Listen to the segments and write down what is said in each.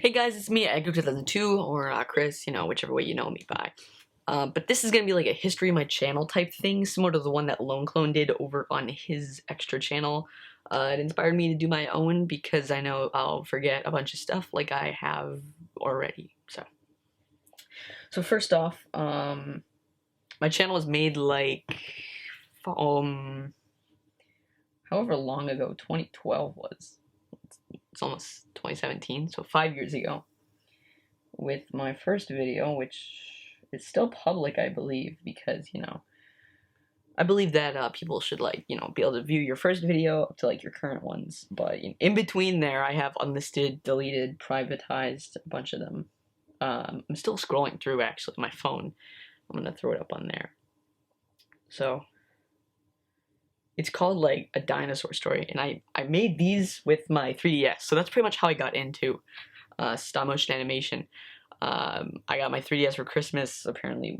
Hey guys, it's me, eggyolk2002, or Chris, whichever way you know me by. But this is going to be like a history of my channel type thing, similar to the one that LoneClone did over on his extra channel. It inspired me to do my own because I know I'll forget a bunch of stuff like I have already. So first off, my channel was made like, however long ago 2012 was. It's almost 2017, so 5 years ago, with my first video, which is still public, I believe, because, I believe that people should, be able to view your first video up to, your current ones, but in between there, I have unlisted, deleted, privatized, a bunch of them. I'm still scrolling through, actually, my phone. I'm gonna throw it up on there. So, it's called, a dinosaur story, and I made these with my 3DS, so that's pretty much how I got into stop-motion animation. I got my 3DS for Christmas, apparently,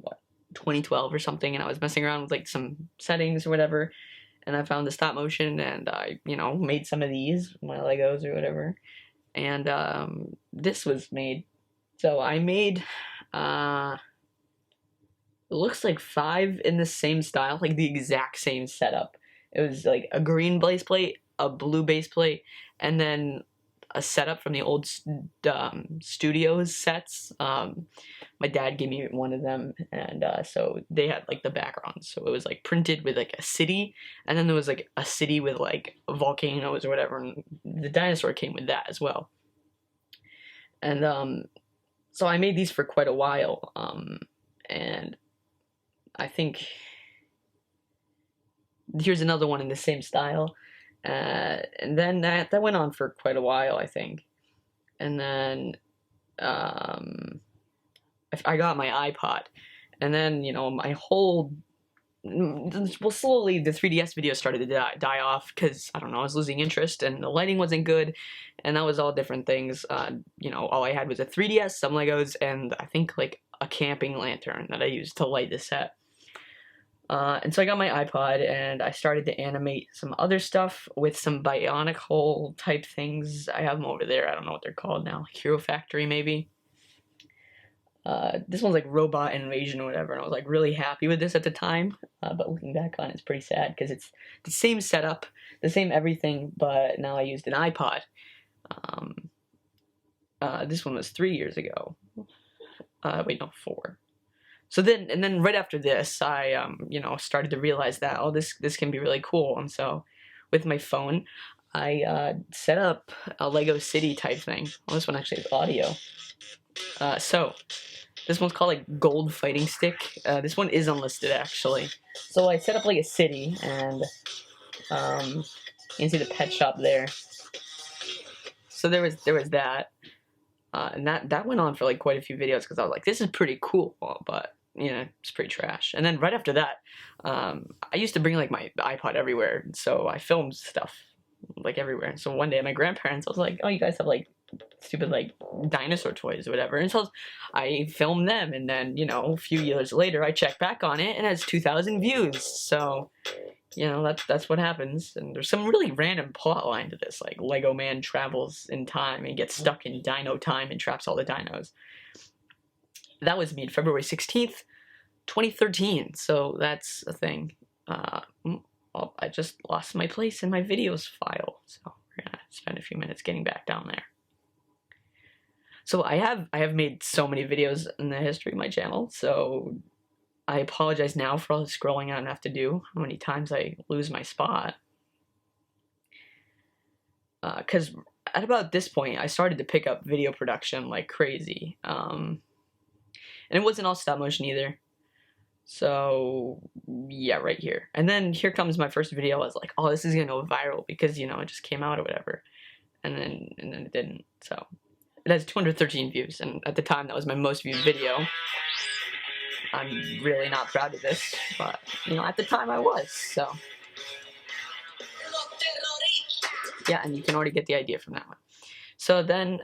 2012 or something, and I was messing around with, some settings or whatever, and I found the stop-motion, and I, made some of these, my Legos or whatever, and this was made. So I made, it looks like 5 in the same style, the exact same setup. It was a green base plate, a blue base plate, and then a setup from the old studios sets. My dad gave me one of them, and so they had the background. So it was printed with a city, and then there was a city with volcanoes or whatever, and the dinosaur came with that as well. And so I made these for quite a while, and I think here's another one in the same style, and then that went on for quite a while, I think, and then I got my iPod, and then my whole, well, slowly the 3DS videos started to die off because I don't know, I was losing interest and the lighting wasn't good, and that was all different things. All I had was a 3DS, some Legos, and I think a camping lantern that I used to light the set. And so I got my iPod, and I started to animate some other stuff with some bionic hole type things. I have them over there. I don't know what they're called now. Hero Factory, maybe. This one's Robot Invasion or whatever, and I was really happy with this at the time. But looking back on it, it's pretty sad because it's the same setup, the same everything, but now I used an iPod. This one was 3 years ago. Wait, no, 4. So then right after this, I, started to realize that, oh, this can be really cool. And so with my phone, I set up a Lego City type thing. Well, this one actually has audio. So this one's called Gold Fighting Stick. This one is unlisted, actually. So I set up a city, and you can see the pet shop there. So there was that. And that went on for quite a few videos because I was this is pretty cool, but it's pretty trash. And then right after that, I used to bring my iPod everywhere, so I filmed stuff everywhere. So one day my grandparents, I was like, oh, you guys have stupid dinosaur toys or whatever, and so I filmed them, and then a few years later I checked back on it and it has 2,000 views. So that's what happens. And there's some really random plot line to this, Lego man travels in time and gets stuck in dino time and traps all the dinos. That was made February 16th, 2013, so that's a thing. Well, I just lost my place in my videos file, so we're gonna spend a few minutes getting back down there. So I have made so many videos in the history of my channel, so I apologize now for all the scrolling I have to do, how many times I lose my spot. Because at about this point, I started to pick up video production like crazy. And it wasn't all stop motion either. So, yeah, right here. And then here comes my first video. I was like, oh, this is going to go viral because, it just came out or whatever. And then it didn't, so. It has 213 views, and at the time, that was my most viewed video. I'm really not proud of this, but, at the time I was, so. Yeah, and you can already get the idea from that one. So then,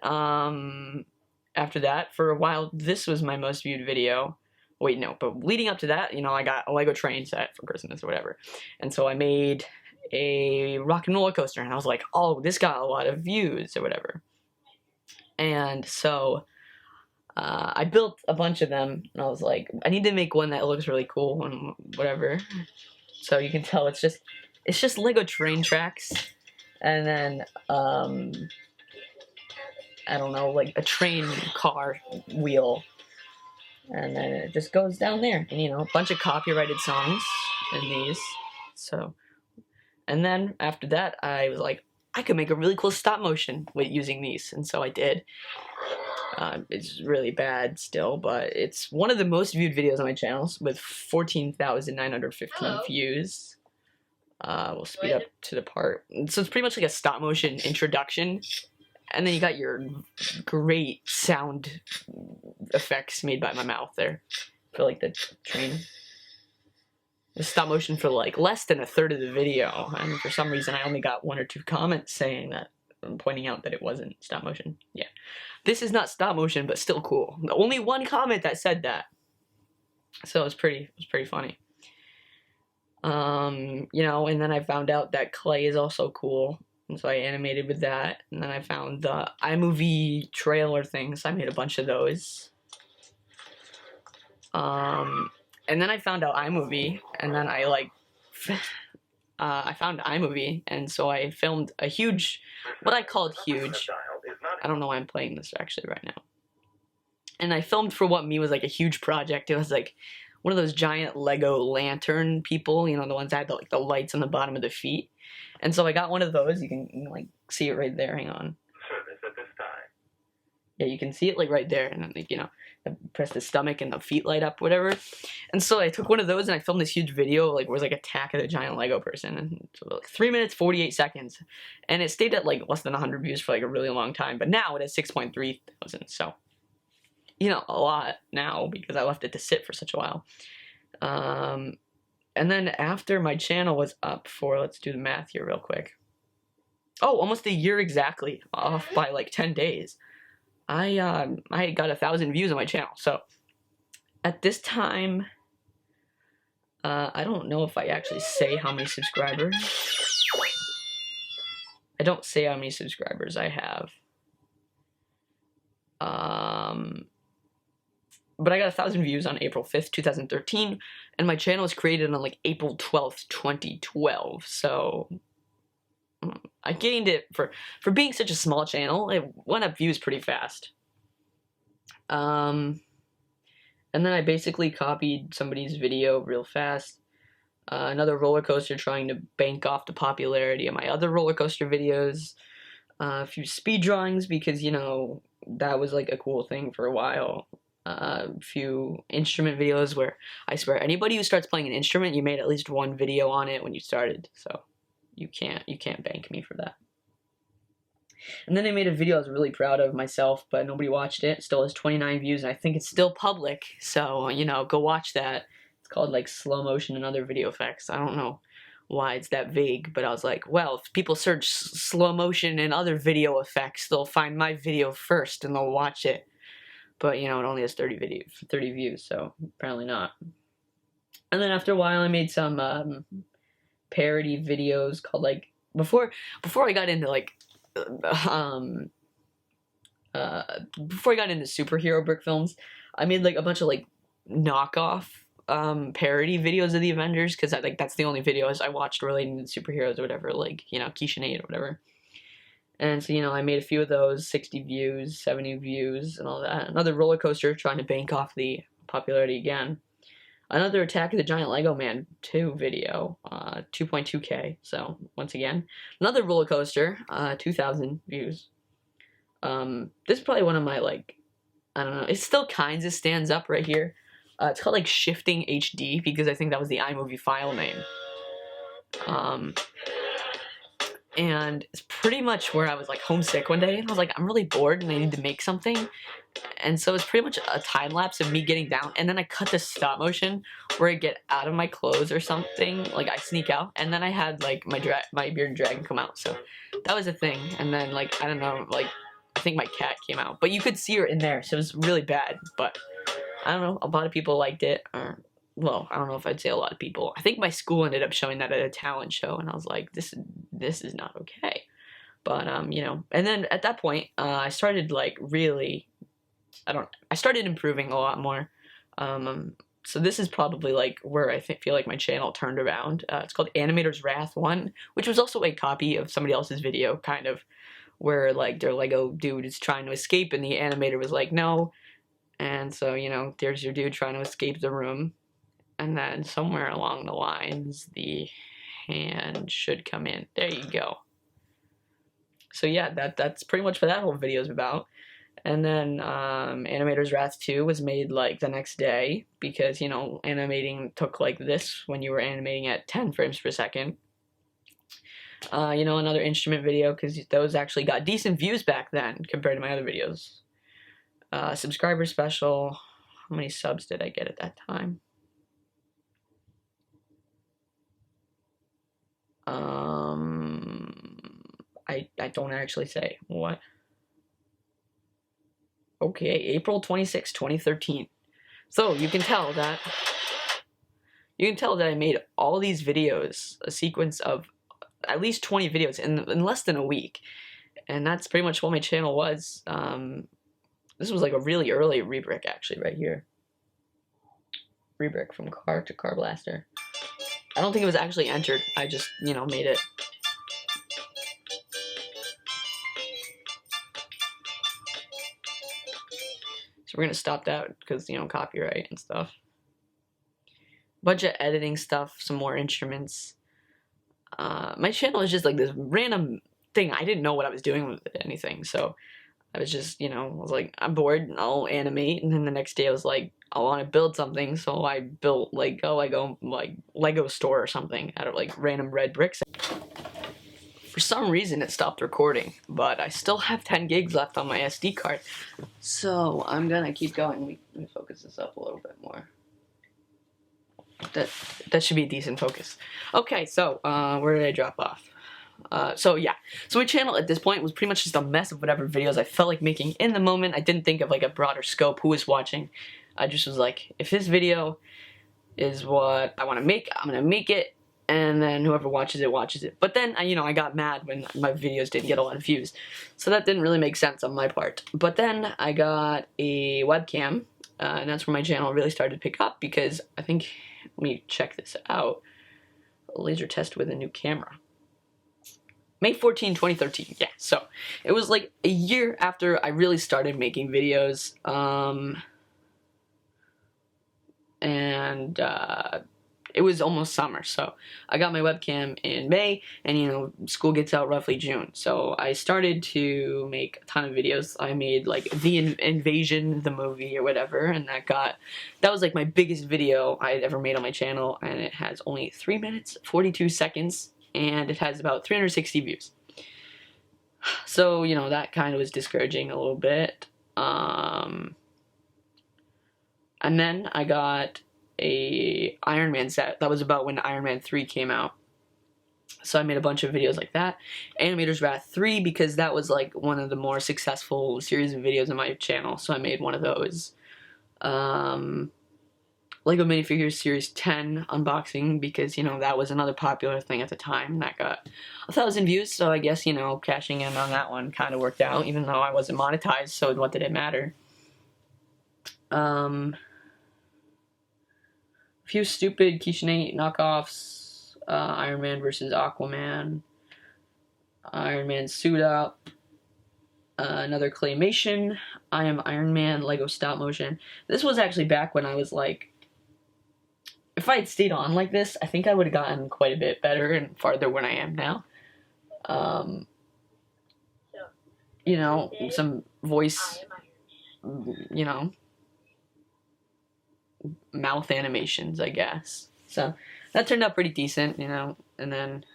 after that, for a while, this was my most viewed video. Wait, no, but leading up to that, I got a Lego train set for Christmas or whatever. And so I made a rock and roller coaster, and I was like, oh, this got a lot of views or whatever. And so I built a bunch of them, and I was like, I need to make one that looks really cool and whatever. So you can tell it's just Lego train tracks, and then I don't know, like a train car wheel, and then it just goes down there, and a bunch of copyrighted songs in these. So, and then after that, I was like, I could make a really cool stop motion with using these, and so I did. It's really bad still, but it's one of the most viewed videos on my channel with 14,915 views. We'll speed up to the part. So it's pretty much like a stop motion introduction, and then you got your great sound effects made by my mouth there for like the train. The stop motion for like less than a third of the video, and for some reason I only got 1 or 2 comments saying that, pointing out that it wasn't stop motion. Yeah, this is not stop motion, but still cool. Only 1 comment that said that, so it was pretty funny. And then I found out that clay is also cool, and so I animated with that. And then I found the iMovie trailer things. I made a bunch of those. And then I found out iMovie, and then I found iMovie, and so I filmed a huge, what I called huge. I don't know why I'm playing this actually right now. And I filmed for what was like a huge project. It was like one of those giant Lego lantern people, the ones that had the lights on the bottom of the feet. And so I got one of those. You can like see it right there. Hang on. Service at this time. Yeah, you can see it like right there, and then I press the stomach and the feet light up, whatever. And so I took one of those and I filmed this huge video, like where it was like Attack of the Giant Lego Person, and so like 3 minutes 48 seconds, and it stayed at like less than 100 views for like a really long time. But now it has 6.3 thousand, so a lot now because I left it to sit for such a while. And then after my channel was up for, let's do the math here real quick. Oh, almost a year exactly, off by like 10 days. I got 1,000 views on my channel. So at this time, I don't know if I actually say how many subscribers. I don't say how many subscribers I have. But I got 1,000 views on April 5th, 2013, and my channel was created on like April 12th, 2012. So I gained it for being such a small channel. It went up views pretty fast. And then I basically copied somebody's video real fast. Another roller coaster trying to bank off the popularity of my other roller coaster videos. A few speed drawings because that was like a cool thing for a while. A few instrument videos where I swear anybody who starts playing an instrument, you made at least 1 video on it when you started. So you can't bank me for that. And then I made a video I was really proud of myself, but nobody watched it. It still has 29 views, and I think it's still public. So, go watch that. It's called like slow motion and other video effects. I don't know why it's that vague, but I was like, well, if people search slow motion and other video effects, they'll find my video first and they'll watch it. But, it only has 30 views, so apparently not. And then after a while, I made some parody videos called like before I got into like before I got into superhero brick films, I made like a bunch of like knockoff parody videos of the Avengers, because that's the only videos I watched relating to superheroes or whatever, like KeishaNate or whatever. And so I made a few of those, 60 views, 70 views, and all that. Another roller coaster trying to bank off the popularity again. Another Attack of the Giant Lego Man 2 video, 2.2K. So once again, another roller coaster, 2,000 views. This is probably one of my I don't know. It still kinds of stands up right here. It's called like Shifting HD because I think that was the iMovie file name. And it's pretty much where I was like homesick one day, and I was like, I'm really bored and I need to make something. And so it's pretty much a time lapse of me getting down, and then I cut this stop motion where I get out of my clothes or something, like I sneak out, and then I had like my bearded dragon come out. So that was a thing. And then I don't know, I think my cat came out, but you could see her in there, so it was really bad. But I don't know, a lot of people liked it, or well, I don't know if I'd say a lot of people. I think my school ended up showing that at a talent show, and I was like, this is not okay. But you know, and then at that point, I started like really, I started improving a lot more. So this is probably like where I feel like my channel turned around. It's called Animator's Wrath 1, which was also a copy of somebody else's video, kind of, where like their Lego dude is trying to escape and the animator was like, no. And so, you know, there's your dude trying to escape the room. And then somewhere along the lines, the hand should come in. There you go. So yeah, that's pretty much what that whole video is about. And then Animator's Wrath 2 was made like the next day because, you know, animating took like this when you were animating at 10 frames per second. You know, another instrument video because those actually got decent views back then compared to my other videos. Subscriber special. How many subs did I get at that time? I don't actually say. What? Okay, April 26, 2013. So you can tell that I made all these videos, a sequence of at least 20 videos in less than a week. And that's pretty much what my channel was. This was like a really early rebrick actually right here. Rebrick from car to car blaster. I don't think it was actually entered. I just, you know, made it. So we're gonna stop that because, you know, copyright and stuff. Bunch of editing stuff, some more instruments. My channel is just like this random thing. I didn't know what I was doing with anything, so I was just, you know, I was like, I'm bored, I'll animate, and then the next day I was like, I want to build something, so I built like a Lego store or something out of like random red bricks. For some reason it stopped recording, but I still have 10 gigs left on my SD card, so I'm gonna keep going. Let me focus this up a little bit more. That should be a decent focus. Okay, so where did I drop off? So yeah, so my channel at this point was pretty much just a mess of whatever videos I felt like making in the moment. I didn't think of like a broader scope, who was watching. I just was like, if this video is what I want to make, I'm gonna make it, and then whoever watches it watches it. But then you know, I got mad when my videos didn't get a lot of views, so that didn't really make sense on my part. But then I got a webcam, and that's where my channel really started to pick up, because I think, let me check this out, a laser test with a new camera. May 14, 2013, yeah, so it was like a year after I really started making videos, and it was almost summer, so I got my webcam in May, and you know, school gets out roughly June, so I started to make a ton of videos. I made like the Invasion, the movie or whatever, and that was like my biggest video I had ever made on my channel, and it has only 3 minutes, 42 seconds, and it has about 360 views. So, you know, that kind of was discouraging a little bit. And then I got a Iron Man set. That was about when Iron Man 3 came out. So I made a bunch of videos like that. Animator's Wrath 3, because that was like one of the more successful series of videos on my channel, so I made one of those. Lego Minifigures Series 10 unboxing, because, you know, that was another popular thing at the time. That got 1,000 views, so I guess, you know, cashing in on that one kind of worked out, even though I wasn't monetized, so what did it matter? A few stupid Kishinate knockoffs, Iron Man versus Aquaman, Iron Man suit up, another claymation, I Am Iron Man Lego stop motion. This was actually back when I was like, if I had stayed on like this, I think I would have gotten quite a bit better and farther where I am now. You know, some voice, you know, mouth animations, I guess. So that turned out pretty decent, you know, and then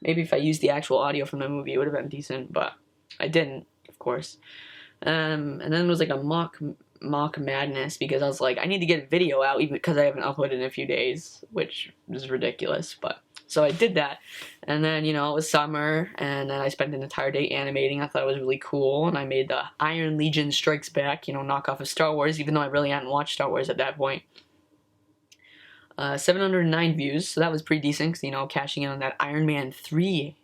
maybe if I used the actual audio from the movie, it would have been decent, but I didn't, of course. And then it was like a mock madness, because I was like, I need to get a video out, even because I haven't uploaded in a few days, which is ridiculous, but so I did that. And then, you know, it was summer, and then I spent an entire day animating. I thought it was really cool, and I made the Iron Legion Strikes Back, you know, knockoff of Star Wars, even though I really hadn't watched Star Wars at that point. 709 views, so that was pretty decent, 'cause, you know, cashing in on that Iron Man 3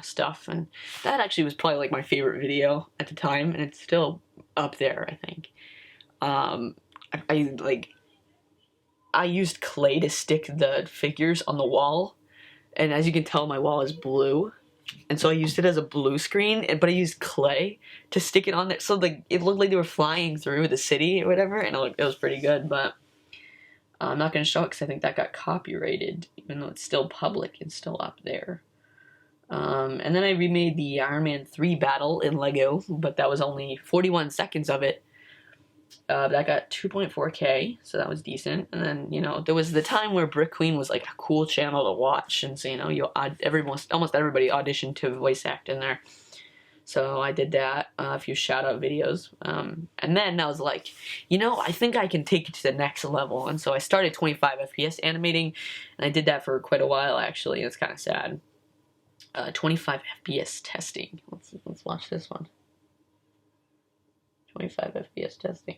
stuff, and that actually was probably like my favorite video at the time, and it's still up there, I think. I used clay to stick the figures on the wall, and as you can tell, my wall is blue, and so I used it as a blue screen, but I used clay to stick it on there, so like it looked like they were flying through the city or whatever, and it was pretty good. But I'm not going to show it because I think that got copyrighted, even though it's still public. It's still up there. And then I remade the Iron Man 3 battle in Lego, but that was only 41 seconds of it. That got 2.4K, so that was decent. And then, you know, there was the time where Brick Queen was like a cool channel to watch, and so, you know, almost everybody auditioned to voice act in there. So I did that, a few shout-out videos, and then I was like, you know, I think I can take it to the next level, and so I started 25 FPS animating, and I did that for quite a while, actually, and it's kind of sad. 25 FPS testing. Let's watch this one. 25 FPS testing.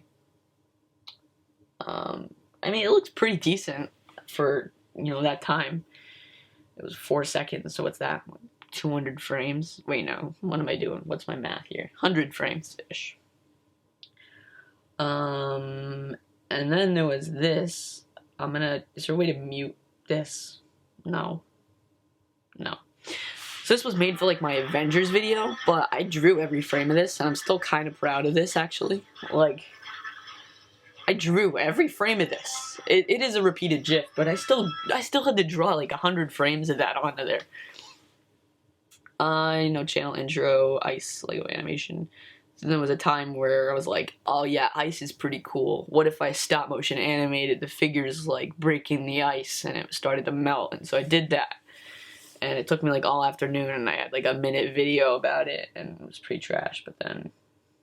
I mean, it looks pretty decent for, you know, that time. It was 4 seconds, so what's that? 200 frames? Wait, no. What am I doing? What's my math here? 100 frames-ish. And then there was this. Is there a way to mute this? No. So this was made for, like, my Avengers video, but I drew every frame of this, and I'm still kind of proud of this, actually. Like, I drew every frame of this. It is a repeated GIF, but I still had to draw, like, 100 frames of that onto there. You know, channel intro, ice, Lego animation. So there was a time where I was like, oh yeah, ice is pretty cool. What if I stop motion animated the figures, like, breaking the ice, and it started to melt? And so I did that. And it took me, like, all afternoon, and I had, like, a minute video about it, and it was pretty trash, but then,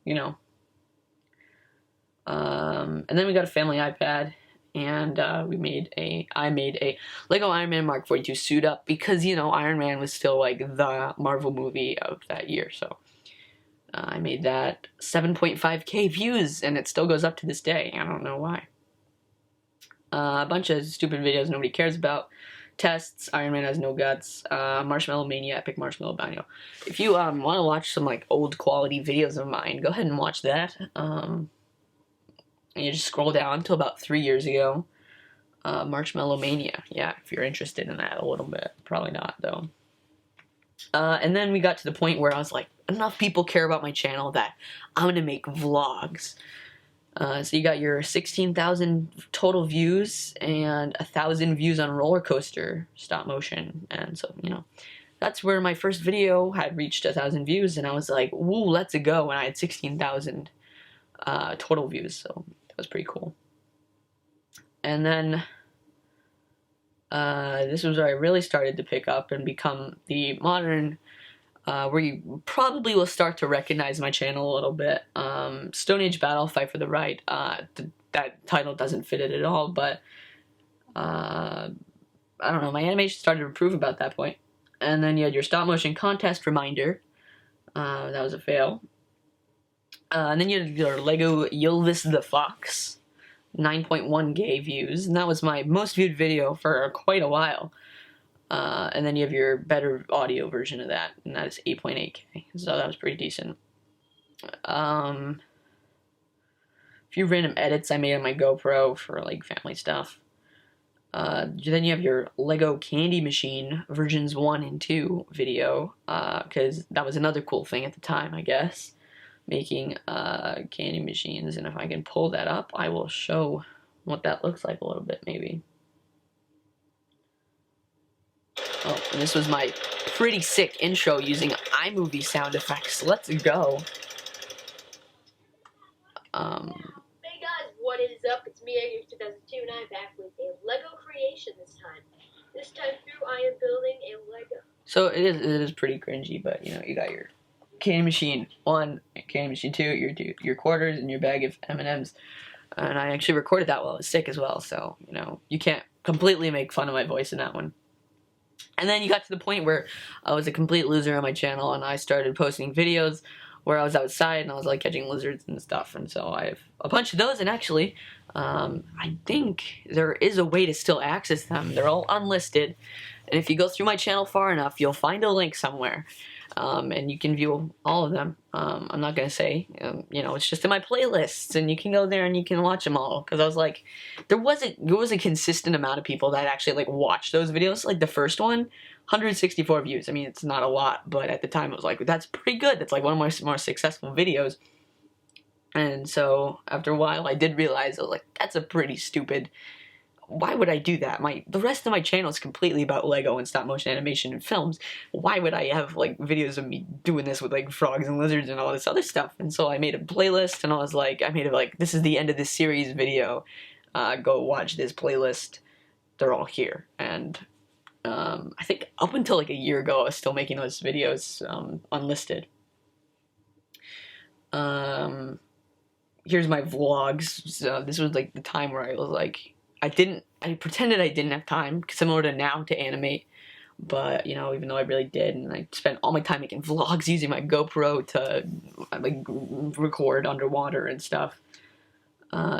you know. And then we got a family iPad, and I made a Lego Iron Man Mark 42 suit up, because, you know, Iron Man was still, like, the Marvel movie of that year, so. I made that 7.5K views, and it still goes up to this day. I don't know why. A bunch of stupid videos nobody cares about. Tests, Iron Man has no guts, Marshmallow Mania, Epic Marshmallow Banyo. If you want to watch some, like, old quality videos of mine, go ahead and watch that. And you just scroll down to about 3 years ago. Marshmallow Mania, yeah, if you're interested in that a little bit. Probably not, though. And then we got to the point where I was like, enough people care about my channel that I'm going to make vlogs. So you got your 16,000 total views and 1,000 views on Roller Coaster stop motion. And so, you know, that's where my first video had reached 1,000 views, and I was like, woo, let's go. And I had 16,000 total views, so that was pretty cool. And then this was where I really started to pick up and become the modern, where you probably will start to recognize my channel a little bit. Stone Age Battle, Fight for the Right. That title doesn't fit it at all, but I don't know, my animation started to improve about that point. And then you had your stop motion contest reminder. That was a fail. And then you had your Lego Ylvis the Fox. 9.1K views, and that was my most viewed video for quite a while. And then you have your better audio version of that, and that is 8.8K, so that was pretty decent. A few random edits I made on my GoPro for, like, family stuff. Then you have your Lego Candy Machine versions 1 and 2 video, because that was another cool thing at the time, I guess. Making candy machines, and if I can pull that up, I will show what that looks like a little bit, maybe. Oh, and this was my pretty sick intro using iMovie sound effects. Let's go. Hey guys, what is up? It's me, eggyolk2002, and I'm back with a Lego creation this time. This time through, I am building a Lego. So it is pretty cringy, but, you know, you got your Candy Machine 1, Candy Machine 2, your quarters, and your bag of M&Ms. And I actually recorded that while I was sick as well, so, you know, you can't completely make fun of my voice in that one. And then you got to the point where I was a complete loser on my channel, and I started posting videos where I was outside and I was, like, catching lizards and stuff. And so I have a bunch of those, and actually, I think there is a way to still access them. They're all unlisted, and if you go through my channel far enough, you'll find a link somewhere, and you can view all of them. I'm not gonna say, it's just in my playlists, and you can go there and you can watch them all. Because I was like, there was a consistent amount of people that actually like watched those videos. Like the first one, 164 views. I mean, it's not a lot, but at the time it was like, that's pretty good. That's like one of my more successful videos. And so after a while, I did realize, I was like, that's a pretty stupid. Why would I do that? The rest of my channel is completely about Lego and stop motion animation and films. Why would I have like videos of me doing this with like frogs and lizards and all this other stuff? And so I made a playlist, and I was like, this is the end of this series video. Go watch this playlist. They're all here. And I think up until like a year ago, I was still making those videos unlisted. Here's my vlogs. So this was like the time where I was like, I pretended I didn't have time, similar to now, to animate. But, even though I really did, and I spent all my time making vlogs using my GoPro to like record underwater and stuff.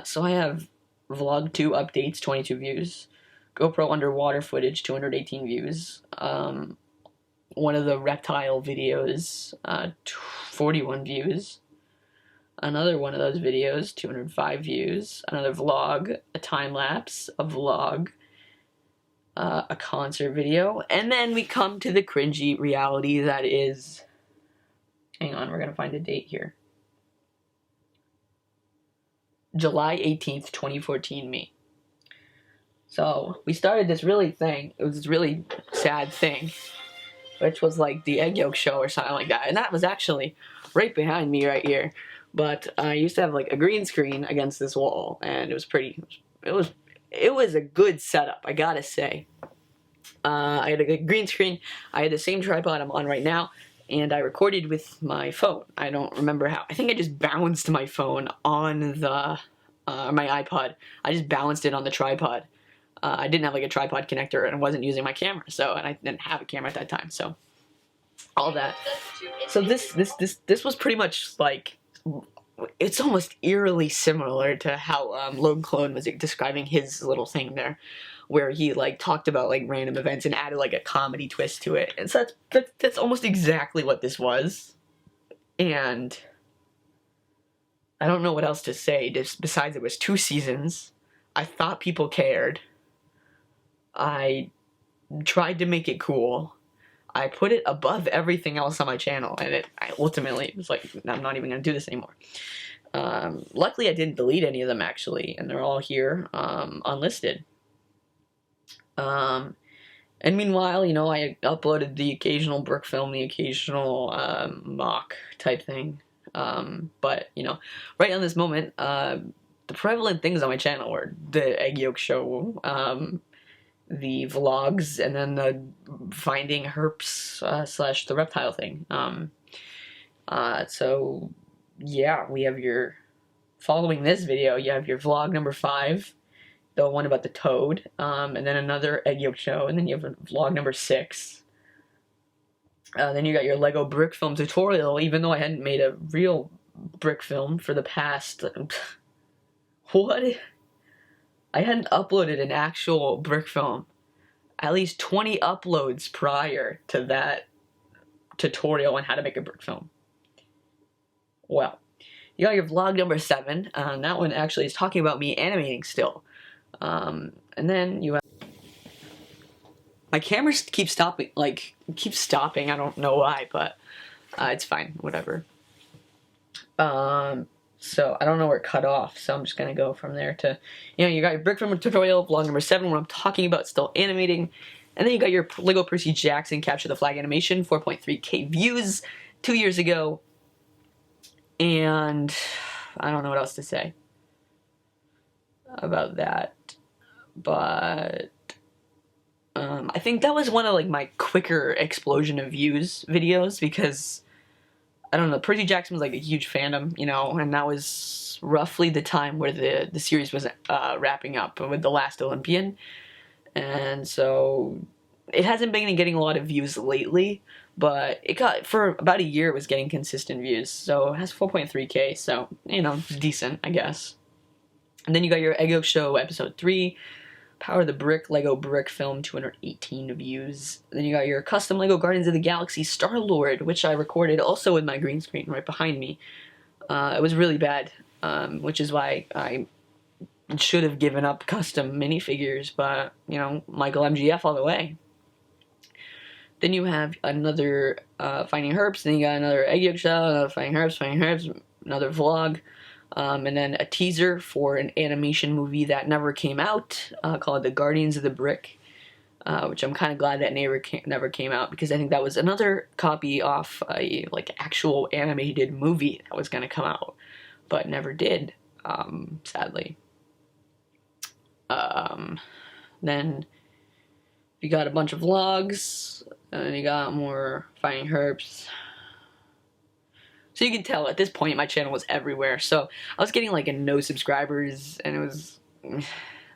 So I have vlog 2 updates, 22 views. GoPro underwater footage, 218 views. One of the reptile videos, 41 views. Another one of those videos, 205 views. Another vlog, a time-lapse, a vlog, a concert video. And then we come to the cringy reality that is... Hang on, we're going to find a date here. July 18th, 2014, me. So, we started this it was this really sad thing, which was like the egg yolk show or something like that. And that was actually right behind me right here. But I used to have like a green screen against this wall, and it was a good setup, I gotta say. I had a green screen, I had the same tripod I'm on right now, and I recorded with my phone. I don't remember how. I think I just balanced my phone on the, my iPod. I just balanced it on the tripod. I didn't have like a tripod connector, and I wasn't using my camera, and I didn't have a camera at that time, so all that. So this was pretty much like, it's almost eerily similar to how LoneClone was describing his little thing there, where he like talked about like random events and added like a comedy twist to it. And so that's almost exactly what this was. And I don't know what else to say, just besides it was 2 seasons. I thought people cared. I tried to make it cool. I put it above everything else on my channel, and I ultimately was like, I'm not even going to do this anymore. Luckily, I didn't delete any of them, actually, and they're all here, unlisted. And meanwhile, I uploaded the occasional brick film, the occasional mock type thing. But, right on this moment, the prevalent things on my channel were the egg yolk show, the vlogs, and then the finding herps slash the reptile thing. So yeah, we have following this video, you have your vlog number 5, the one about the toad, and then another egg yolk show, and then you have vlog number 6. Then you got your Lego brick film tutorial, even though I hadn't made a real brick film for the past... What? I hadn't uploaded an actual brick film. At least 20 uploads prior to that tutorial on how to make a brick film. Well, you got your vlog number 7. That one actually is talking about me animating still. And then you have... My camera keeps stopping, I don't know why, but it's fine, whatever. So I don't know where it cut off, so I'm just gonna go from there to, you got your brick film tutorial, vlog number 7, where I'm talking about still animating, and then you got your Lego Percy Jackson Capture the Flag animation, 4.3K views 2 years ago, and I don't know what else to say about that, but I think that was one of like my quicker explosion of views videos, because I don't know, Percy Jackson was like a huge fandom, and that was roughly the time where the series was wrapping up with The Last Olympian. And so it hasn't been getting a lot of views lately, but it got, for about a year, it was getting consistent views. So it has 4.3K, so, decent, I guess. And then you got your Egg Yolk Show episode 3, Power the Brick Lego Brick Film, 218 views. Then you got your custom Lego Guardians of the Galaxy Star-Lord, which I recorded also with my green screen right behind me. It was really bad, which is why I should have given up custom minifigures, but, you know, Michael MGF all the way. Then you have another Finding Herbs, then you got another Egg Yolk Show, another Finding Herbs, another vlog, and then a teaser for an animation movie that never came out called The Guardians of the Brick, which I'm kind of glad that never came out, because I think that was another copy off a actual animated movie that was going to come out, but never did, sadly. Then you got a bunch of vlogs, and then you got more Finding Herbs. So you can tell at this point my channel was everywhere. So I was getting like no subscribers, and it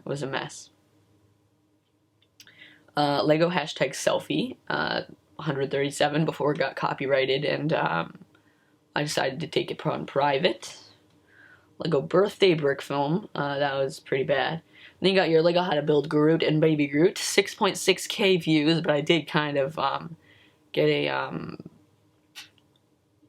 was a mess. Lego hashtag selfie, 137 before it got copyrighted, and I decided to take it on private. Lego birthday brick film, that was pretty bad. Then you got your Lego How to Build Groot and Baby Groot, 6.6k views, but I did kind of get a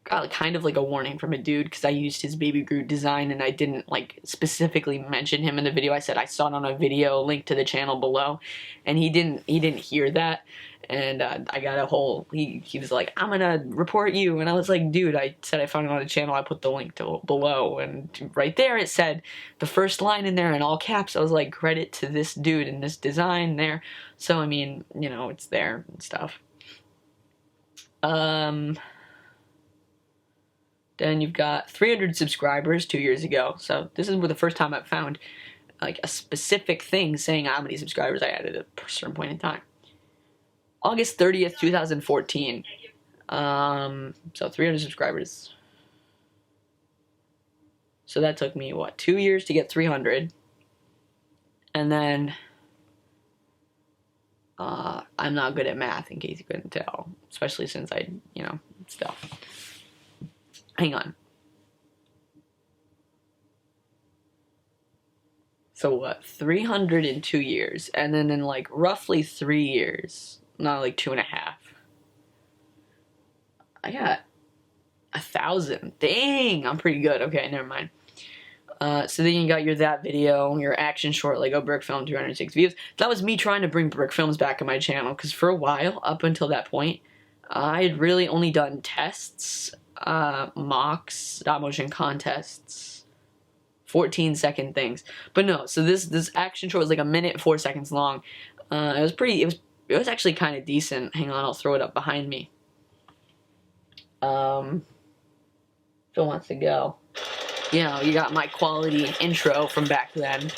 got kind of like a warning from a dude because I used his Baby Groot design and I didn't like specifically mention him in the video. I said I saw it on a video, link to the channel below, and he didn't hear that, and I got a whole, he was like, I'm gonna report you, and I was like, dude, I said I found it on the channel, I put the link to below, and right there it said the first line in there in all caps. I was like, credit to this dude and this design there. So I mean, you know, it's there and stuff. Then you've got 300 subscribers 2 years ago. So this is the first time I've found like a specific thing saying how many subscribers I added at a certain point in time. August 30th, 2014. So 300 subscribers. So that took me, what, 2 years to get 300. And then I'm not good at math, in case you couldn't tell. Especially since I, you know, stuff. Hang on. So what, 300 in 2 years, and then in like roughly 3 years, not like 2.5, I got 1,000. Dang, I'm pretty good. Okay, never mind. So then you got your that video, your action short Lego brick film, 206 views. That was me trying to bring brick films back on my channel, because for a while, up until that point, I had really only done tests, mocks, stop motion contests, 14-second things. But no, so this action short was like 1minute 4 seconds long. It was actually kind of decent. Hang on, I'll throw it up behind me. Phil wants to go. You know, you got my quality intro from back then.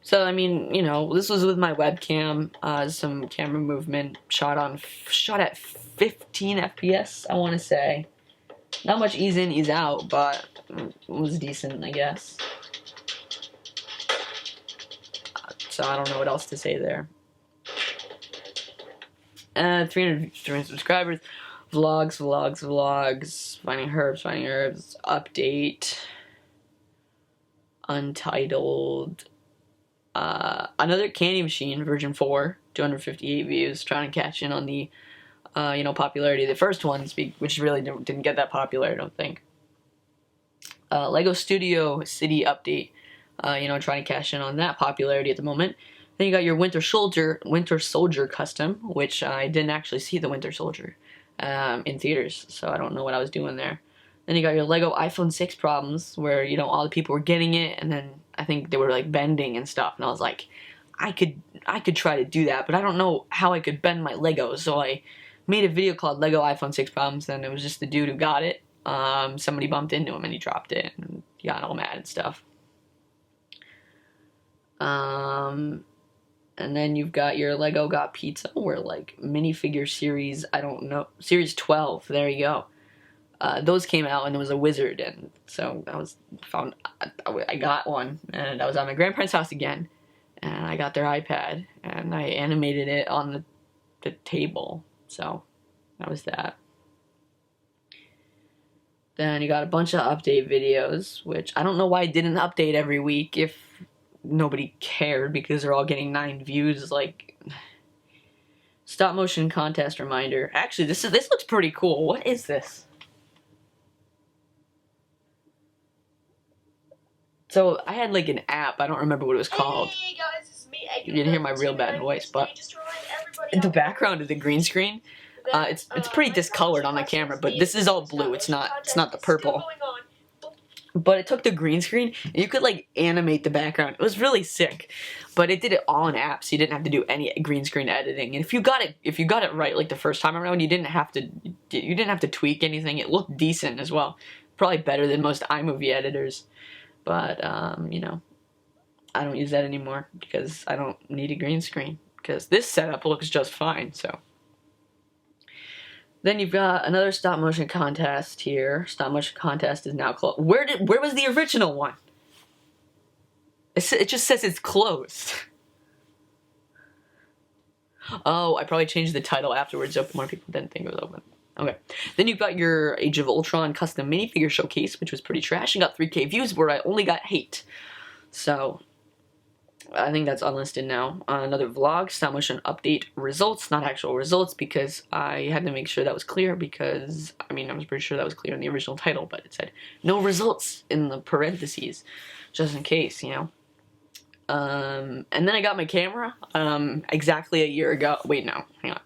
So, I mean, you know, this was with my webcam, some camera movement, shot at 15 FPS, I want to say. Not much ease in, ease out, but it was decent, I guess. So I don't know what else to say there. 300 subscribers, vlogs, Finding Herbs, update, Untitled, another Candy Machine, version 4, 258 views, trying to catch in on the, you know, popularity of the first ones, which really didn't get that popular, I don't think. Lego Studio City update, you know, trying to cash in on that popularity at the moment. Then you got your Winter Soldier custom, which I didn't actually see the Winter Soldier in theaters, so I don't know what I was doing there. Then you got your Lego iPhone 6 problems, where, you know, all the people were getting it, and then I think they were like bending and stuff, and I was like, I could try to do that, but I don't know how I could bend my Legos, so I made a video called Lego iPhone 6 Problems, and it was just the dude who got it. Somebody bumped into him and he dropped it, and he got all mad and stuff. And then you've got your Lego Got Pizza, where like minifigure series, I don't know, series 12, there you go. Those came out, and it was a wizard, and so I got one, and I was at my grandparents' house again, and I got their iPad, and I animated it on the table, so that was that. Then you got a bunch of update videos, which I don't know why I didn't update every week if nobody cared, because they're all getting 9 views. Like, stop motion contest reminder. Actually, this looks pretty cool. What is this? So I had like an app. I don't remember what it was called. Hey guys, this is me. You didn't hear my real bad voice, but the background is the green screen. It's pretty discolored on the camera, but this is all blue. It's not the purple. But it took the green screen and you could like animate the background. It was really sick. But it did it all in apps. So you didn't have to do any green screen editing. And if you got it right like the first time around, you didn't have to tweak anything. It looked decent as well. Probably better than most iMovie editors. But you know, I don't use that anymore because I don't need a green screen, because this setup looks just fine. So then you've got another stop motion contest here. Stop motion contest is now closed. Where was the original one? It just says it's closed. Oh, I probably changed the title afterwards so more people didn't think it was open. Okay. Then you've got your Age of Ultron custom minifigure showcase, which was pretty trash and got 3K views, where I only got hate. So I think that's unlisted now. Another vlog, stop motion update results, not actual results, because I had to make sure that was clear, because, I mean, I was pretty sure that was clear in the original title, but it said no results in the parentheses, just in case, you know. And then I got my camera, exactly a year ago. Wait, no, hang on.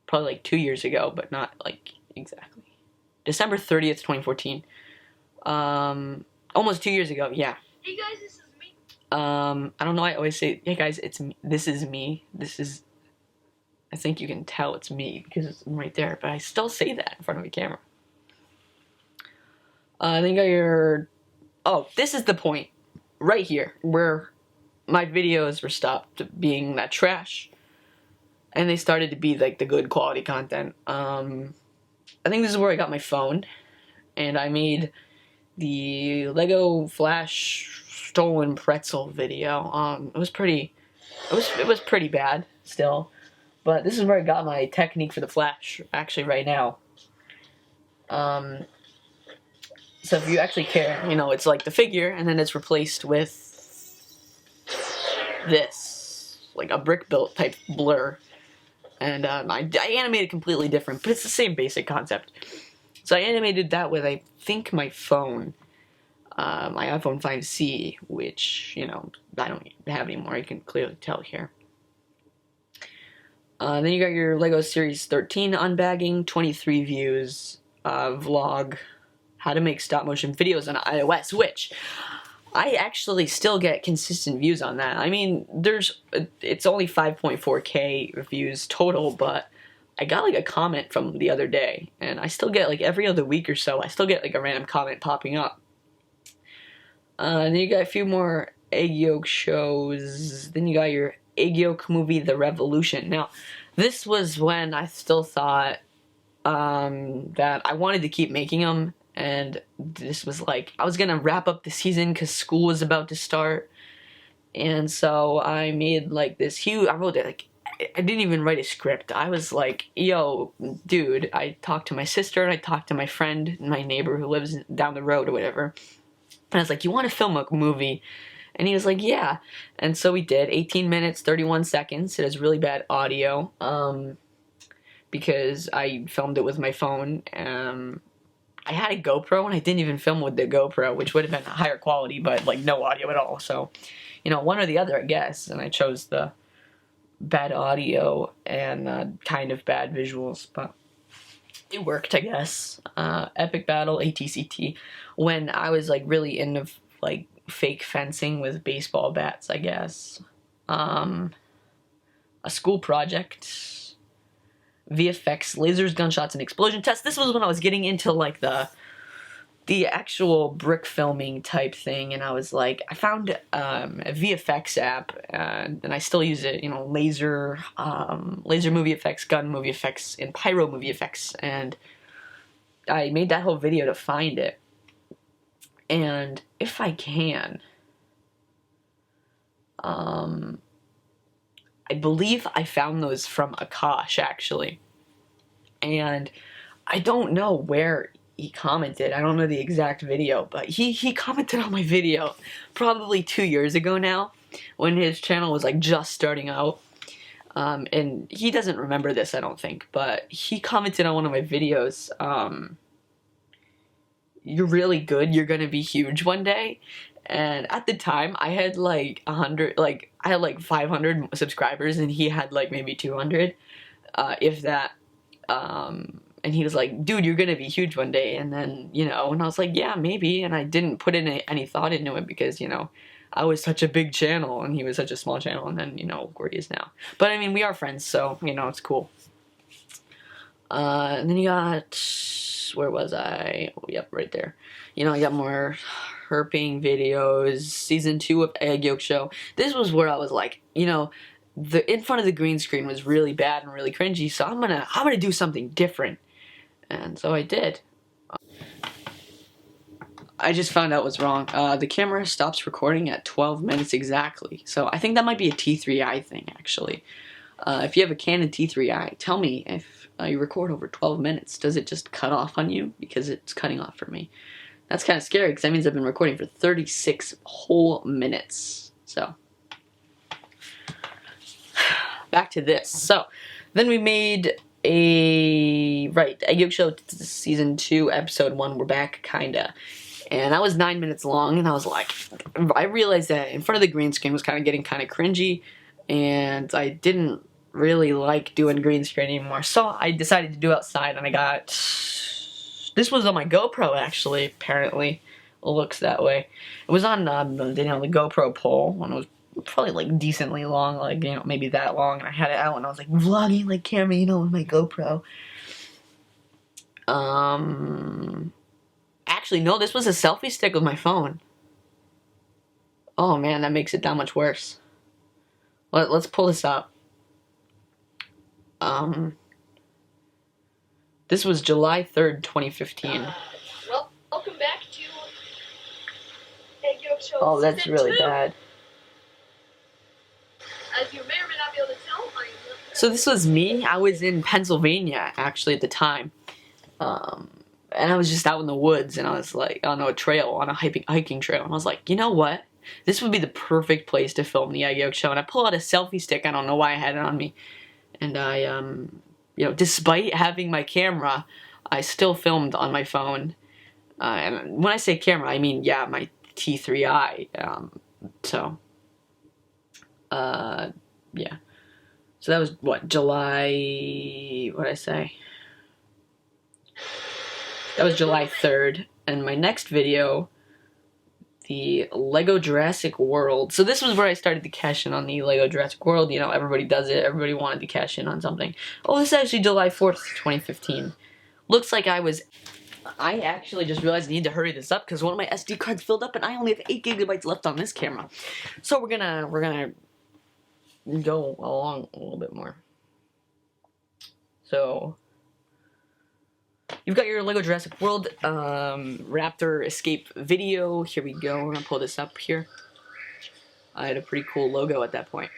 Probably like 2 years ago, but not like exactly. December 30th, 2014. Almost 2 years ago, yeah. Hey guys, this is me. I don't know, I always say, hey guys, it's me. This is me. I think you can tell it's me because it's right there, but I still say that in front of a camera. Then you got your, oh, this is the point. Right here, where my videos were stopped being that trash. And they started to be like the good quality content. I think this is where I got my phone, and I made the Lego Flash stolen pretzel video. It was pretty bad still, but this is where I got my technique for the Flash. Actually, right now. So if you actually care, you know, it's like the figure, and then it's replaced with this, like a brick built type blur. And I animated completely different, but it's the same basic concept. So I animated that with, I think, my phone, my iPhone 5C, which, you know, I don't have anymore. You can clearly tell here. Then you got your LEGO Series 13 unbagging, 23 views, vlog, how to make stop motion videos on iOS, which I actually still get consistent views on that. I mean, it's only 5.4K views total, but I got like a comment from the other day, and I still get like every other week or so, I still get like a random comment popping up. And then you got a few more egg yolk shows. Then you got your egg yolk movie, The Revolution. Now, this was when I still thought that I wanted to keep making them. And this was like, I was gonna wrap up the season because school was about to start. And so I made like this huge, I wrote it like, I didn't even write a script. I was like, yo, dude, I talked to my sister and I talked to my friend, my neighbor who lives down the road or whatever. And I was like, you want to film a movie? And he was like, yeah. And so we did, 18 minutes, 31 seconds. It has really bad audio because I filmed it with my phone. I had a GoPro and I didn't even film with the GoPro, which would have been higher quality, but like no audio at all. So, you know, one or the other, I guess. And I chose the bad audio and kind of bad visuals, but it worked, I guess. Epic Battle, ATCT. When I was like really into like fake fencing with baseball bats, I guess. A school project. VFX, lasers, gunshots, and explosion tests. This was when I was getting into like the actual brick filming type thing, and I was like, I found a VFX app, and I still use it. You know, laser movie effects, gun movie effects, and pyro movie effects, and I made that whole video to find it. And if I can, I believe I found those from Akash, actually. And I don't know where he commented. I don't know the exact video, but he commented on my video probably 2 years ago now, when his channel was like just starting out. And he doesn't remember this, I don't think, but he commented on one of my videos, "You're really good, you're gonna be huge one day." And at the time, I had like 100, like, I had like 500 subscribers, and he had like maybe 200, if that. And he was like, "Dude, you're gonna be huge one day." And then, you know, and I was like, "Yeah, maybe." And I didn't put in any thought into it because, you know, I was such a big channel and he was such a small channel, and then, you know, where he is now. But I mean, we are friends, so, you know, it's cool. And then you got, where was I? Oh, yep, right there. You know, I got more herping videos, season 2 of Egg Yolk Show. This was where I was like, you know, the in front of the green screen was really bad and really cringy, so I'm gonna do something different. And so I did. I just found out what's wrong. The camera stops recording at 12 minutes exactly. So I think that might be a T3i thing, actually. If you have a Canon T3i, tell me if you record over 12 minutes, does it just cut off on you? Because it's cutting off for me. That's kind of scary, because that means I've been recording for 36 whole minutes. So, back to this. So, then we made Egg Yolk Show Season 2, Episode 1, we're back, kinda. And that was 9 minutes long, and I was like, I realized that in front of the green screen was kind of getting kind of cringy, and I didn't really like doing green screen anymore, so I decided to do outside, and I got, this was on my GoPro, actually, apparently. It looks that way. It was on, you know, the GoPro pole, when it was probably, like, decently long, like, you know, maybe that long, and I had it out, and I was, like, vlogging, like, camera, you know, with my GoPro. Actually, no, this was a selfie stick with my phone. Oh, man, that makes it that much worse. Let's pull this up. This was July 3rd, 2015. Well, welcome back to Egg Yolk Show. Oh, that's Season really 2. bad. As you may or may not be able to tell, I am So this was me. I was in Pennsylvania, actually, at the time. And I was just out in the woods, and I was like, on a trail, on a hiking trail. And I was like, you know what? This would be the perfect place to film the Egg Yolk Show. And I pull out a selfie stick. I don't know why I had it on me. And I, you know, despite having my camera, I still filmed on my phone. And when I say camera, I mean, yeah, my T3i. Yeah. So that was, what, July, what did I say? That was July 3rd. And my next video, the Lego Jurassic World. So this was where I started to cash in on the Lego Jurassic World. You know, everybody does it. Everybody wanted to cash in on something. Oh, this is actually July 4th, 2015. Looks like I actually just realized I need to hurry this up because one of my SD cards filled up and I only have 8 gigabytes left on this camera. So we're gonna go along a little bit more. So you've got your Lego Jurassic World Raptor Escape video. Here we go. We're gonna pull this up here. I had a pretty cool logo at that point.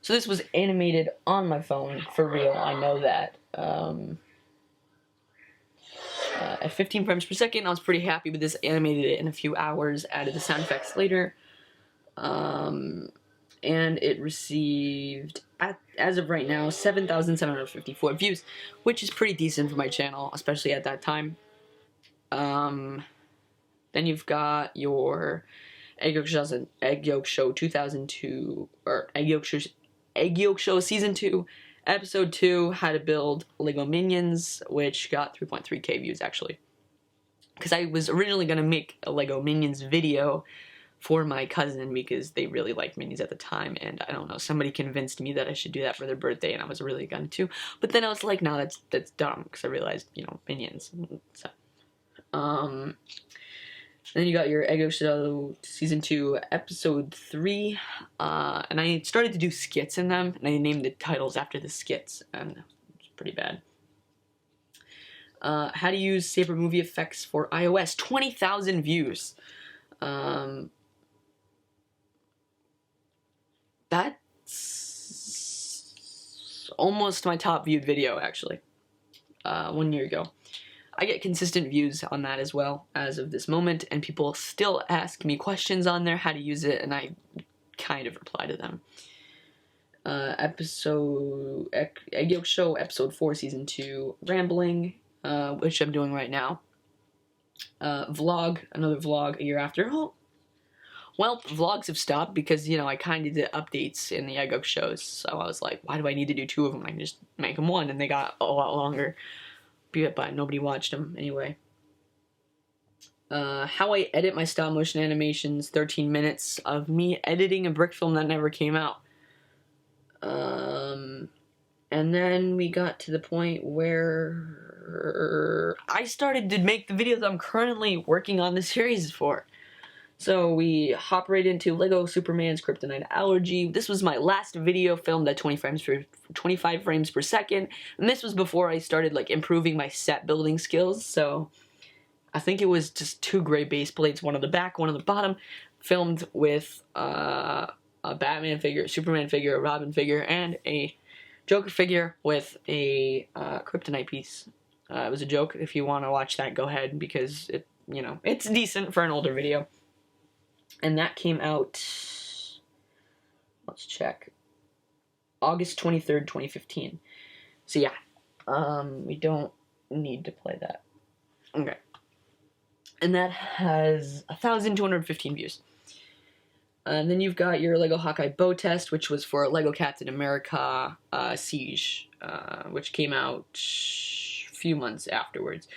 So this was animated on my phone, for real, I know that. At 15 frames per second, I was pretty happy with this. Animated it in a few hours, added the sound effects later. And it received, as of right now, 7,754 views, which is pretty decent for my channel, especially at that time. Then you've got your Egg Yolk Show 2002, or Egg Yolk Show Season 2, Episode 2, How to Build Lego Minions, which got 3.3k views, actually. Because I was originally going to make a Lego Minions video for my cousin because they really liked Minions at the time, and I don't know, somebody convinced me that I should do that for their birthday, and I was really going to. But then I was like, no, that's dumb, because I realized, you know, Minions. So, then you got your Egg Yolk Show Season 2, Episode 3, and I started to do skits in them, and I named the titles after the skits, and it's pretty bad. How to use Saber movie effects for iOS, 20,000 views. That's almost my top viewed video, actually. 1 year ago. I get consistent views on that as well as of this moment, and people still ask me questions on there, how to use it, and I kind of reply to them. Egg Yolk Show, episode 4, season 2, Rambling, which I'm doing right now. Vlog, another vlog a year after. Oh, well, vlogs have stopped because, you know, I kind of did updates in the Egg Yolk shows, so I was like, why do I need to do 2 of them? I can just make them 1, and they got a lot longer. But nobody watched them anyway. How I edit my stop motion animations, 13 minutes of me editing a brick film that never came out. And then we got to the point where I started to make the videos I'm currently working on the series for. So we hop right into Lego Superman's Kryptonite Allergy. This was my last video filmed at 25 frames per second, and this was before I started like improving my set building skills. So I think it was just 2 gray base plates, one on the back, one on the bottom, filmed with a Batman figure, a Superman figure, a Robin figure, and a Joker figure with a Kryptonite piece. It was a joke. If you want to watch that, go ahead, because it, you know, it's decent for an older video. And that came out, let's check, August 23rd, 2015. So yeah, we don't need to play that. Okay. And that has 1,215 views. And then you've got your Lego Hawkeye bow test, which was for Lego Captain America Siege, which came out a few months afterwards.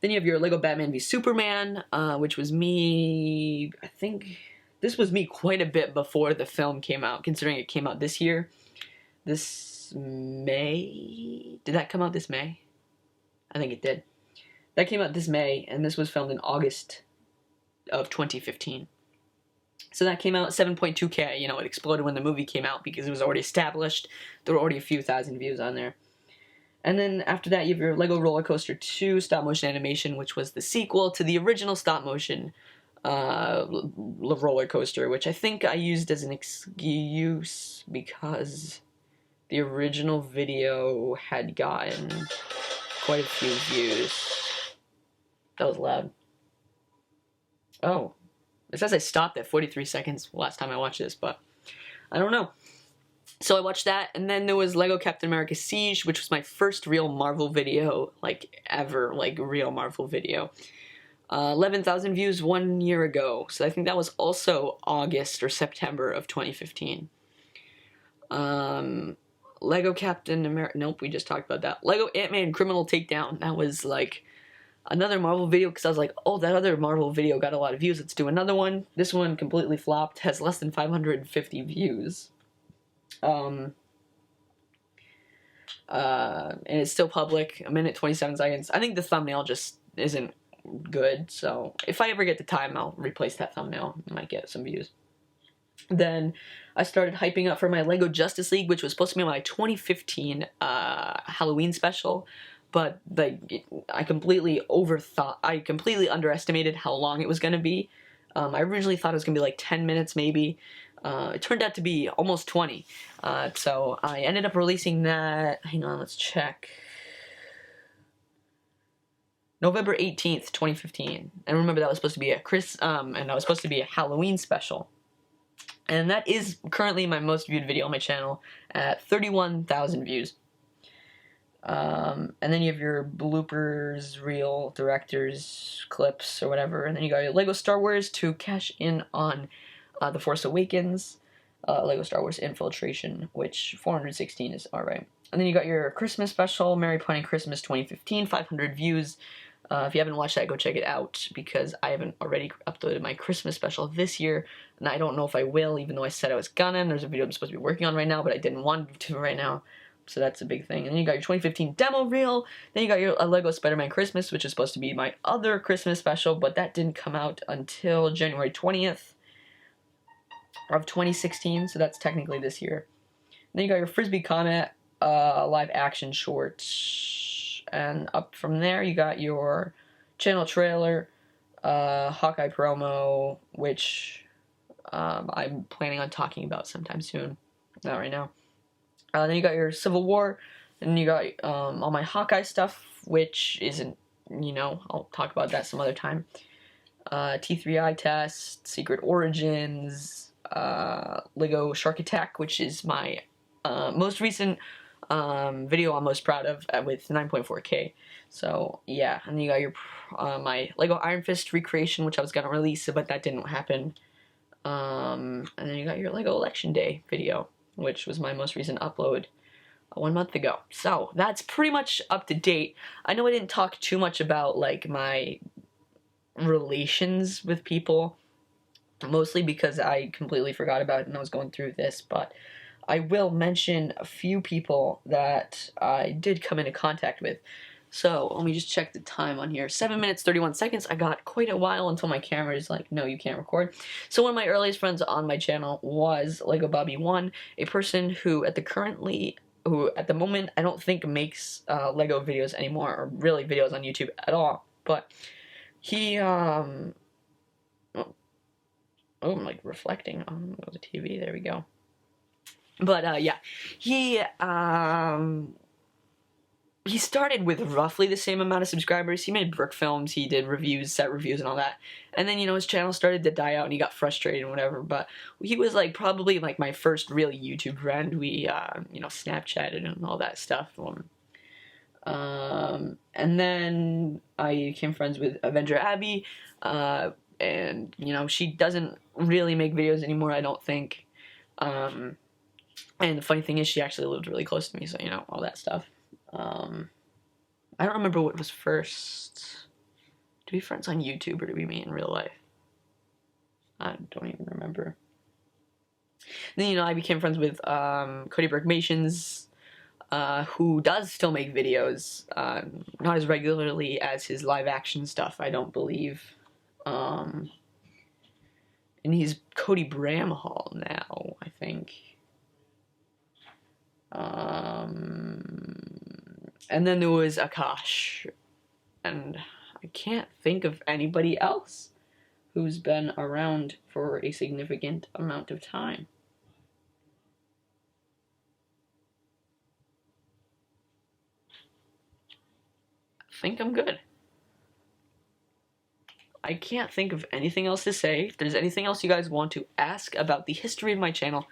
Then you have your Lego Batman v Superman, which was me, I think, this was me quite a bit before the film came out, considering it came out this year. This May? Did that come out this May? I think it did. That came out this May, and this was filmed in August of 2015. So that came out 7.2K, you know, it exploded when the movie came out because it was already established. There were already a few thousand views on there. And then after that, you have your Lego Roller Coaster 2 stop motion animation, which was the sequel to the original stop motion roller coaster, which I think I used as an excuse because the original video had gotten quite a few views. That was loud. Oh, it says I stopped at 43 seconds last time I watched this, but I don't know. So I watched that, and then there was Lego Captain America Siege, which was my first real Marvel video, like, ever, like, real Marvel video. 11,000 views 1 year ago, so I think that was also August or September of 2015. Lego Captain America, nope, we just talked about that. Lego Ant-Man Criminal Takedown, that was, like, another Marvel video, because I was like, oh, that other Marvel video got a lot of views, let's do another one. This one completely flopped, has less than 550 views. And it's still public, 1 minute 27 seconds. I think the thumbnail just isn't good, so if I ever get the time, I'll replace that thumbnail. I might get some views. Then I started hyping up for my Lego Justice League, which was supposed to be my 2015 Halloween special, but like I completely underestimated how long it was going to be. I originally thought it was going to be like 10 minutes maybe. It turned out to be almost 20. So I ended up releasing that, hang on, let's check. November 18th, 2015. And remember, that was supposed to be a Halloween special. And that is currently my most viewed video on my channel at 31,000 views. And then you have your bloopers, reel, directors, clips, or whatever. And then you got your Lego Star Wars to cash in on The Force Awakens, Lego Star Wars Infiltration, which 416 is alright. And then you got your Christmas special, Merry Punny Christmas 2015, 500 views. If you haven't watched that, go check it out, because I haven't already uploaded my Christmas special this year, and I don't know if I will, even though I said I was gonna. There's a video I'm supposed to be working on right now, but I didn't want to right now, so that's a big thing. And then you got your 2015 demo reel, then you got your Lego Spider-Man Christmas, which is supposed to be my other Christmas special, but that didn't come out until January 20th of 2016, so that's technically this year. And then you got your Frisbee Comet live action short. And up from there, you got your channel trailer, Hawkeye promo, which I'm planning on talking about sometime soon. Not right now. Then you got your Civil War, and you got all my Hawkeye stuff, which isn't, you know, I'll talk about that some other time. T3I test, Secret Origins, Lego Shark Attack, which is my most recent video I'm most proud of with 9.4K. So yeah, and then you got your my Lego Iron Fist recreation, which I was gonna release, but that didn't happen. And then you got your Lego Election Day video, which was my most recent upload 1 month ago. So that's pretty much up to date. I know I didn't talk too much about like my relations with people, mostly because I completely forgot about it and I was going through this, but I will mention a few people that I did come into contact with. So let me just check the time on here. 7 minutes 31 seconds. I got quite a while until my camera is like, no, you can't record. So one of my earliest friends on my channel was Lego Bobby 1, a person who at the moment I don't think makes Lego videos anymore, or really videos on YouTube at all. But he oh, I'm like reflecting on the TV. There we go. But yeah, he started with roughly the same amount of subscribers. He made brick films, he did reviews, set reviews and all that. And then, you know, his channel started to die out and he got frustrated and whatever. But he was like probably like my first real YouTube friend. We you know, Snapchatted and all that stuff. And then I became friends with Avenger Abby, and you know, she doesn't really make videos anymore, I don't think. And the funny thing is, she actually lived really close to me, so you know, all that stuff. I don't remember what was first. Do we friends on YouTube or do we meet in real life? I don't even remember. Then, you know, I became friends with Cody Bergmations, who does still make videos, not as regularly as his live action stuff, I don't believe. And he's Cody Bramhall now, I think. And then there was Akash, and I can't think of anybody else who's been around for a significant amount of time. I think I'm good. I can't think of anything else to say. If there's anything else you guys want to ask about the history of my channel,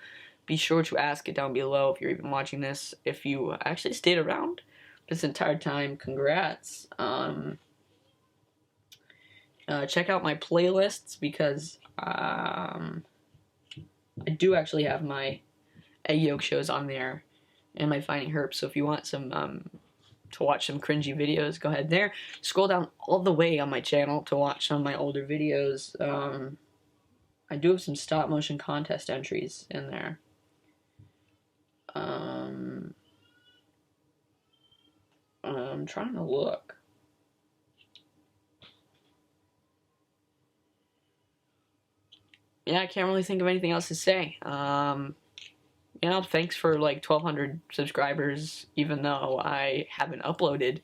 be sure to ask it down below if you're even watching this. If you actually stayed around this entire time, congrats. Check out my playlists because I do actually have my egg yolk shows on there and my Finding Herps. So if you want some to watch some cringy videos, go ahead there. Scroll down all the way on my channel to watch some of my older videos. I do have some stop motion contest entries in there. I'm trying to look. Yeah, I can't really think of anything else to say. You know, thanks for like 1,200 subscribers, even though I haven't uploaded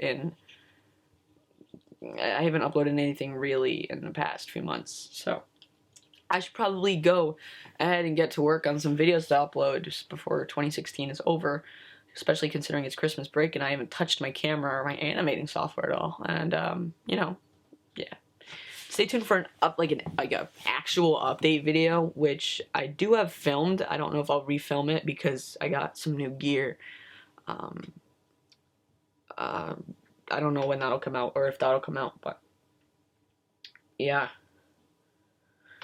anything really in the past few months. So I should probably go ahead and get to work on some videos to upload just before 2016 is over, especially considering it's Christmas break and I haven't touched my camera or my animating software at all. And you know, yeah. Stay tuned for an actual update video, which I do have filmed. I don't know if I'll refilm it because I got some new gear. I don't know when that'll come out or if that'll come out, but yeah.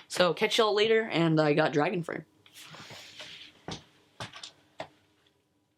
So catch y'all later, and I got Dragon Frame.